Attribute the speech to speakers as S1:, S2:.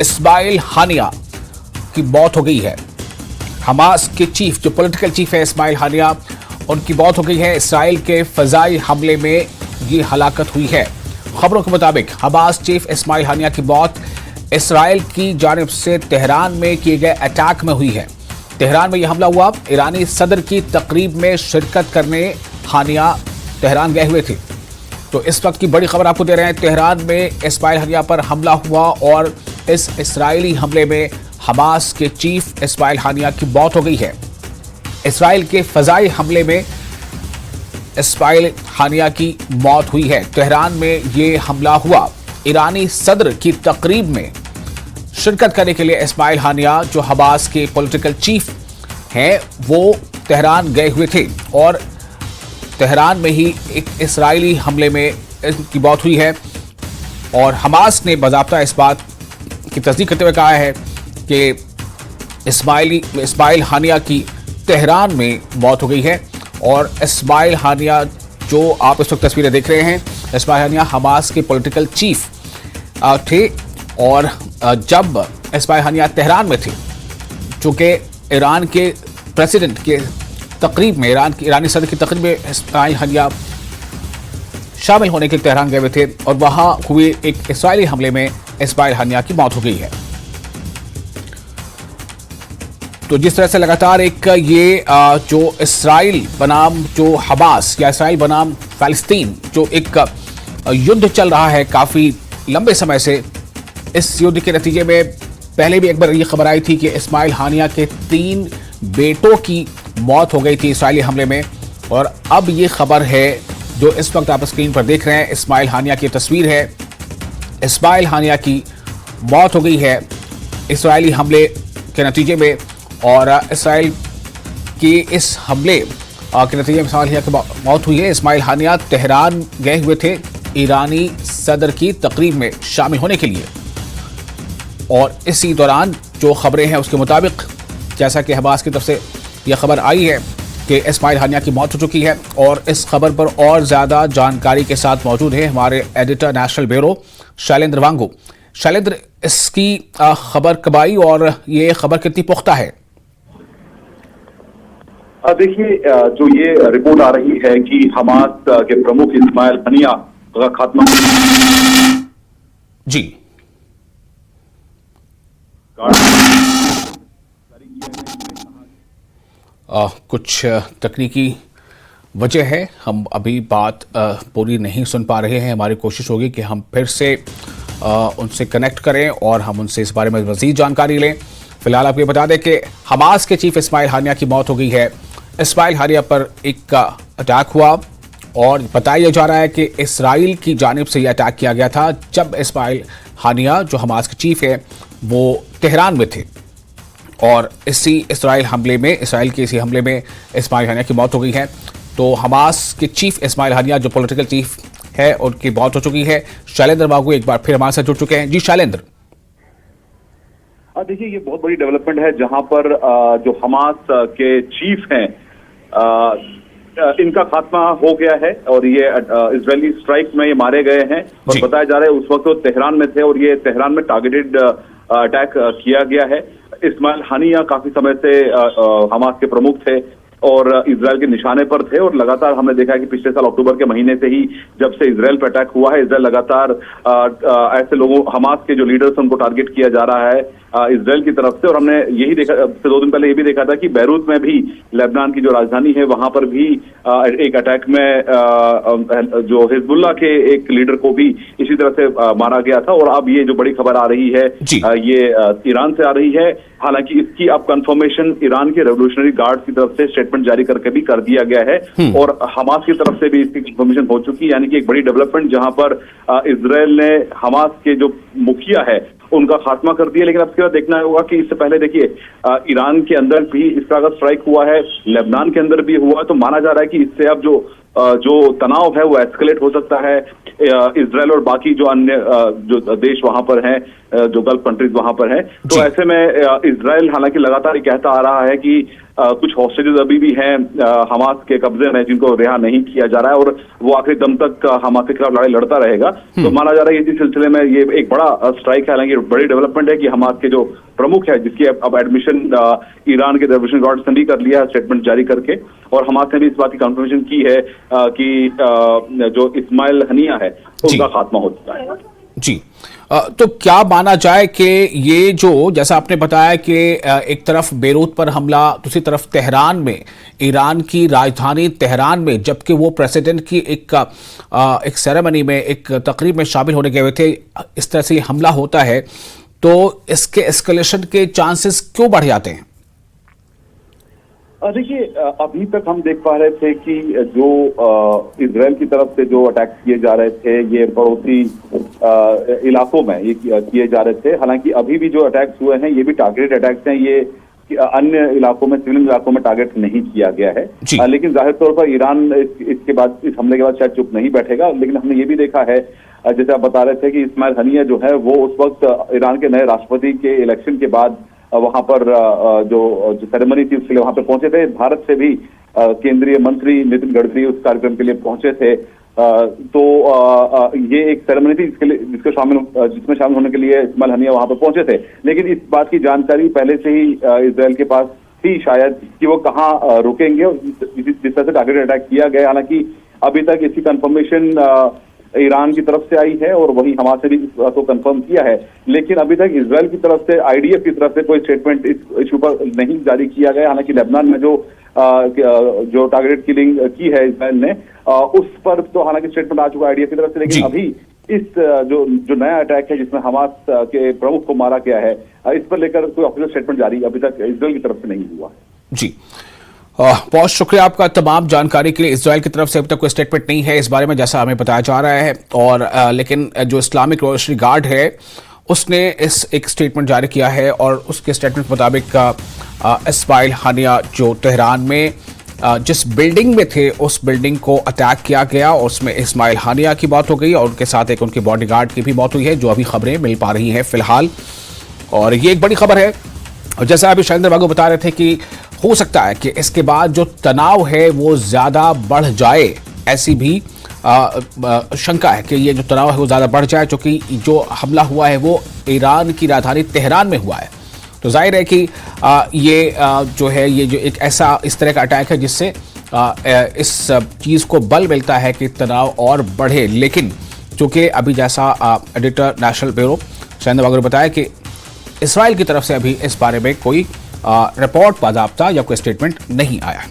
S1: इस्माइल हानिया की मौत हो गई है। हमास के चीफ, जो पॉलिटिकल चीफ है इस्माइल हानिया, उनकी मौत हो गई है। इसराइल के फजाई हमले में ये हलाकत हुई है। खबरों के मुताबिक हमास चीफ इस्माइल हानिया की मौत इसराइल की जानिब से तेहरान में किए गए अटैक में हुई है। तेहरान में यह हमला हुआ। ईरानी सदर की तकरीब में शिरकत करने हानिया तेहरान गए हुए थे। तो इस वक्त की बड़ी खबर आपको दे रहे हैं। तेहरान में इस्माइल हानिया पर हमला हुआ और इस इसराइली हमले में हमास के चीफ इस्माइल हानिया की मौत हो गई है। इसराइल के फजाई हमले में इस्माइल हानिया की मौत हुई है। तेहरान में ये हमला हुआ। ईरानी सदर की तकरीब में शिरकत करने के लिए इस्माइल हानिया, जो हमास के पॉलिटिकल चीफ हैं, वो तेहरान गए हुए थे और तेहरान में ही एक इसराइली हमले में इनकी मौत हुई है। और हमास ने बाज़ाब्ता इस बात की तस्दीक करते हुए कहा है कि इस्माइल हानिया की तेहरान में मौत हो गई है। और इस्माइल हानिया, जो आप इस वक्त तस्वीरें देख रहे हैं, इस्माइल हानिया हमास के पॉलिटिकल चीफ थे। और जब इस्माइल हानिया तेहरान में थे, चूँकि ईरान के प्रेसिडेंट के तकरीब में, ईरानी सदर की तकरीब में इस्माइल हानिया शामिल होने के लिए तेहरान गए हुए थे और वहाँ हुए एक इसराइली हमले में इस्माइल हानिया की मौत हो गई है। तो जिस तरह से लगातार एक ये जो इसराइल बनाम जो हमास या इसराइल बनाम फ़लस्तीन जो एक युद्ध चल रहा है काफ़ी लंबे समय से, इस युद्ध के नतीजे में पहले भी एक बार ये खबर आई थी कि इस्माइल हानिया के 3 बेटों की मौत हो गई थी इसराइली हमले में। और अब ये खबर है जो इस वक्त आप स्क्रीन पर देख रहे हैं, इस्माइल हानिया की तस्वीर है। इस्माइल हानिया की मौत हो गई है इसराइली हमले के नतीजे में। और इसराइल के इस हमले के नतीजे में इस्माइल हानिया की मौत हुई है। इस्माइल हानिया तेहरान गए हुए थे ईरानी सदर की तकरीब में शामिल होने के लिए। और इसी दौरान जो खबरें हैं उसके मुताबिक, जैसा कि हमास की तरफ से यह खबर आई है कि इस्माइल हानिया की मौत हो चुकी है। और इस खबर पर और ज़्यादा जानकारी के साथ मौजूद है हमारे एडिटर नेशनल ब्यूरो शैलेंद्र वांगू। शैलेंद्र, इसकी खबर कब आई और ये खबर कितनी पुख्ता है?
S2: देखिए, जो ये रिपोर्ट आ रही है कि हमास के प्रमुख इस्माइल हानिया का खात्मा
S1: जी कुछ तकनीकी वजह है, हम अभी बात पूरी नहीं सुन पा रहे हैं। हमारी कोशिश होगी कि हम फिर से उनसे कनेक्ट करें और हम उनसे इस बारे में मज़ीद जानकारी लें। फिलहाल आपको बता दें कि हमास के चीफ इस्माइल हानिया की मौत हो गई है। इस्माइल हानिया पर एक अटैक हुआ और बताया जा रहा है कि इसराइल की जानिब से यह अटैक किया गया था जब इस्माइल हानिया, जो हमास के चीफ है, वो तेहरान में थे। और इसराइल के इसी हमले में इस्माइल हानिया की मौत हो गई है। तो हमास के चीफ इस्माइल हानिया, जो पॉलिटिकल चीफ है, उनकी मौत हो चुकी है। शैलेंद्र बाबू एक बार फिर हमारे साथ जुड़ चुके हैं। जी शैलेंद्र।
S2: देखिए, ये बहुत बड़ी डेवलपमेंट है जहां पर जो हमास के चीफ हैं, इनका खात्मा हो गया है और ये इजरायली स्ट्राइक में ये मारे गए हैं। और बताया जा रहा है उस वक्त वो तेहरान में थे और ये तेहरान में टारगेटेड अटैक किया गया है। इस्माइल हानिया काफी समय से हमास के प्रमुख थे और इजरायल के निशाने पर थे। और लगातार हमने देखा है कि पिछले साल अक्टूबर के महीने से ही, जब से इजरायल पर अटैक हुआ है, इजरायल लगातार ऐसे लोगों, हमास के जो लीडर्स, उनको टारगेट किया जा रहा है इजरायल की तरफ से। और हमने यही देखा, 2 दिन पहले ये भी देखा था कि बैरूत में भी, लेबनान की जो राजधानी है, वहां पर भी एक अटैक में जो हिजबुल्लाह के एक लीडर को भी इसी तरह से मारा गया था। और अब ये जो बड़ी खबर आ रही है ये ईरान से आ रही है। हालांकि इसकी अब कंफर्मेशन ईरान के रेवोल्यूशनरी गार्ड की तरफ से स्टेटमेंट जारी करके भी कर दिया गया है और हमास की तरफ से भी इसकी कंफर्मेशन हो चुकी है। यानी कि एक बड़ी डेवलपमेंट जहां पर इजरायल ने हमास के जो मुखिया है उनका खात्मा कर दिया। लेकिन अब इसके बाद देखना होगा कि इससे पहले देखिए, ईरान के अंदर भी इस तरह का स्ट्राइक हुआ है, लेबनान के अंदर भी हुआ है। तो माना जा रहा है कि इससे अब जो तनाव है वो एस्केलेट हो सकता है। इजरायल और बाकी जो अन्य जो देश वहां पर हैं, जो गल्फ कंट्रीज वहां पर हैं, तो ऐसे में इजरायल हालांकि लगातार कहता आ रहा है कि कुछ हॉस्टेजेस अभी भी हैं हमास के कब्जे में, जिनको रिहा नहीं किया जा रहा है और वो आखिरी दम तक हमास के खिलाफ लड़ाई लड़ता रहेगा। तो माना जा रहा है कि इसी सिलसिले में ये एक बड़ा स्ट्राइक है। हालांकि बड़ी डेवलपमेंट है कि हमास के जो प्रमुख है, जिसकी अब एडमिशन ईरान के रेवोल्यूशन गार्ड्स ने भी कर लिया है स्टेटमेंट जारी करके, और हमास ने भी इस बात की कंफर्मेशन की है कि जो इस्माइल हनिया है उनका खात्मा हो चुका है।
S1: जी, तो क्या माना जाए कि ये जो जैसा आपने बताया कि एक तरफ बेरूत पर हमला, दूसरी तरफ तेहरान में, ईरान की राजधानी तेहरान में, जबकि वो प्रेसिडेंट की एक सेरेमनी में, एक तकरीब में शामिल होने गए हुए थे, इस तरह से हमला होता है, तो इसके एस्केलेशन के चांसेस क्यों बढ़ जाते हैं?
S2: देखिए, अभी तक हम देख पा रहे थे कि जो इजराइल की तरफ से जो अटैक किए जा रहे थे ये पड़ोसी इलाकों में ये किए जा रहे थे। हालांकि अभी भी जो अटैक्स हुए हैं ये भी टारगेटेड अटैक्स हैं, ये अन्य इलाकों में, सिविलियन इलाकों में टारगेट नहीं किया गया है। लेकिन जाहिर तौर पर ईरान इसके बाद, इस हमले के बाद शायद चुप नहीं बैठेगा। लेकिन हमने ये भी देखा है, जैसे आप बता रहे थे कि इस्माइल हनिया जो है वो उस वक्त ईरान के नए राष्ट्रपति के इलेक्शन के बाद वहां पर जो सेरेमनी थी उसके लिए वहां पर पहुंचे थे। भारत से भी केंद्रीय मंत्री नितिन गडकरी उस कार्यक्रम के लिए पहुंचे थे। तो ये एक सेरेमनी थी जिसमें शामिल होने के लिए इस्माइल हनिया वहां पर पहुंचे थे। लेकिन इस बात की जानकारी पहले से ही इजराइल के पास थी शायद कि वो कहाँ रुकेंगे, जिस तरह से टारगेटेड अटैक किया गया। हालांकि अभी तक इसकी कंफर्मेशन ईरान की तरफ से आई है और वहीं हमास ने भी तो कंफर्म किया है। लेकिन अभी तक इजराइल की तरफ से, आईडीएफ की तरफ से कोई स्टेटमेंट इस इशू पर नहीं जारी किया गया। हालांकि लेबनान में जो टारगेटेड किलिंग की है इजराइल ने, उस पर तो हालांकि स्टेटमेंट आ चुका है आईडीएफ की तरफ से। लेकिन अभी इस जो नया अटैक है जिसमें हमास के प्रमुख को मारा गया है, इस पर लेकर कोई ऑफिशियल स्टेटमेंट जारी अभी तक इजराइल की तरफ से नहीं हुआ।
S1: जी, बहुत शुक्रिया आपका तमाम जानकारी के लिए। इजराइल की तरफ से अभी तक कोई स्टेटमेंट नहीं है इस बारे में, जैसा हमें बताया जा रहा है। और लेकिन जो इस्लामिक रेवोल्यूशनरी गार्ड है उसने एक स्टेटमेंट जारी किया है और उसके स्टेटमेंट के मुताबिक इस्माइल हनिया जो तेहरान में जिस बिल्डिंग में थे उस बिल्डिंग को अटैक किया गया और उसमें इस्माइल हनिया की मौत हो गई और उनके साथ एक उनके बॉडीगार्ड की भी मौत हुई है, जो अभी खबरें मिल पा रही हैं फिलहाल। और ये एक बड़ी खबर है। और जैसा अभी शैलेंद्र बाबू बता रहे थे कि हो सकता है कि इसके बाद जो तनाव है वो ज़्यादा बढ़ जाए, ऐसी भी शंका है कि ये जो तनाव है वो ज़्यादा बढ़ जाए, क्योंकि जो हमला हुआ है वो ईरान की राजधानी तेहरान में हुआ है। तो जाहिर है कि ये जो है ये जो एक ऐसा इस तरह का अटैक है जिससे इस चीज़ को बल मिलता है कि तनाव और बढ़े। लेकिन चूँकि अभी जैसा एडिटर नेशनल ब्यूरो शैलेंद्र बाबू ने बताया कि इस्राइल की तरफ से अभी इस बारे में कोई रिपोर्ट बाज़ाब्ता या कोई स्टेटमेंट नहीं आया।